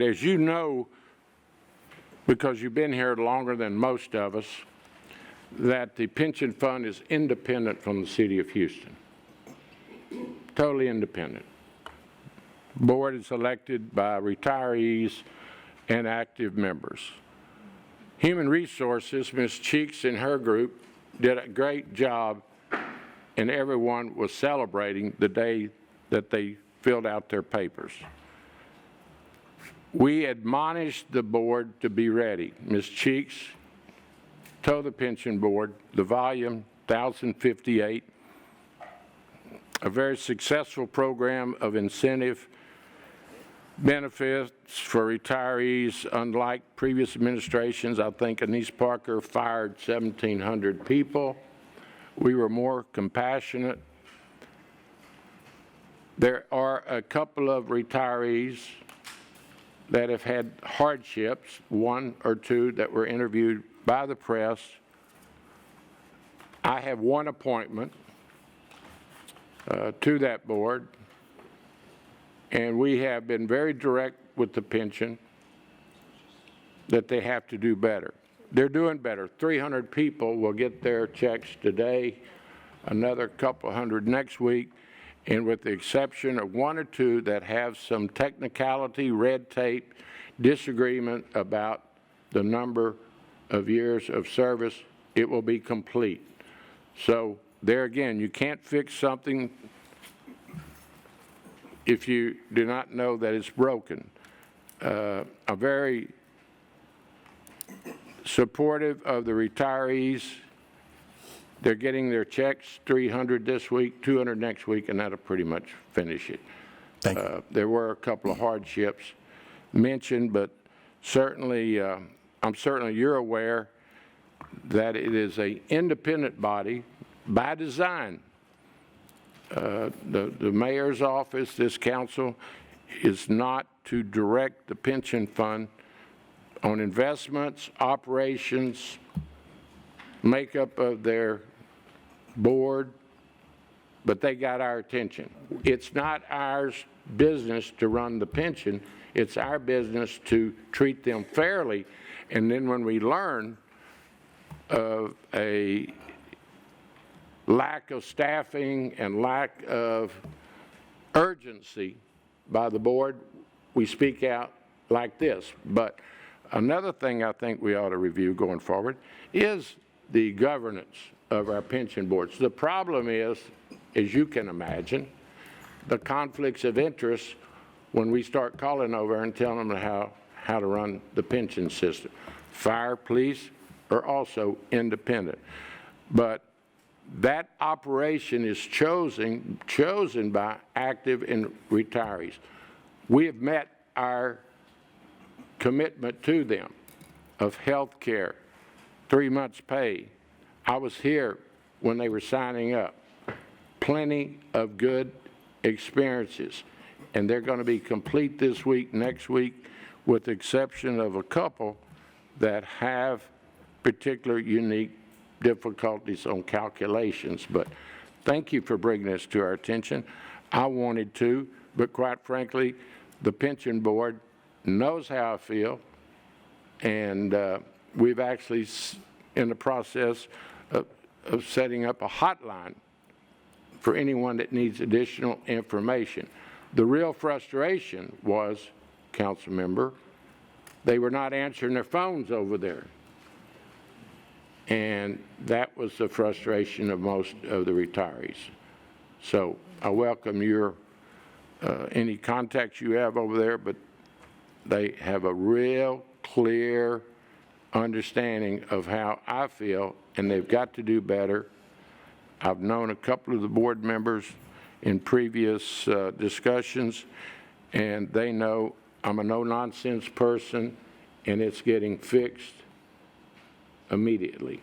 As you know, because you've been here longer than most of us, that the pension fund is independent from the city of Houston. Totally independent. Board is elected by retirees and active members. Human Resources, Ms. Cheeks and her group did a great job, and everyone was celebrating the day that they filled out their papers. We admonished the board to be ready. Ms. Cheeks told the pension board, the volume 1058, a very successful program of incentive benefits for retirees. Unlike previous administrations, I think Anise Parker fired 1,700 people. We were more compassionate. There are a couple of retirees that have had hardships, one or two that were interviewed by the press. I have one appointment to that board, and we have been very direct with the pension that they have to do better. They're doing better. 300 people will get their checks today, another couple hundred next week, and with the exception of one or two that have some technicality, red tape, disagreement about the number of years of service, it will be complete. So there again, you can't fix something if you do not know that it's broken. A very supportive of the retirees. They're getting their checks, 300 this week, 200 next week, and that'll pretty much finish it. Thank you. There were a couple of hardships mentioned, but certainly, you're aware that it is an independent body by design. The mayor's office, this council, is not to direct the pension fund on investments, operations, makeup of their board, but they got our attention. It's not our business to run the pension. It's our business to treat them fairly. And then when we learn of a lack of staffing and lack of urgency by the board, we speak out like this. But another thing I think we ought to review going forward is the governance of our pension boards. The problem is, as you can imagine, the conflicts of interest when we start calling over and telling them how to run the pension system. Fire, police are also independent. But that operation is chosen by active and retirees. We have met our commitment to them of health care, 3 months pay. I was here when they were signing up. Plenty of good experiences. And they're going to be complete this week, next week, with the exception of a couple that have particular unique difficulties on calculations. But thank you for bringing this to our attention. I wanted to, but quite frankly, the pension board knows how I feel, and we've actually in the process of setting up a hotline for anyone that needs additional information. The real frustration was, council member, they were not answering their phones over there. And that was the frustration of most of the retirees. So I welcome your any contacts you have over there, but they have a real clear understanding of how I feel, and they've got to do better. I've known a couple of the board members in previous discussions, and they know I'm a no-nonsense person, and it's getting fixed immediately.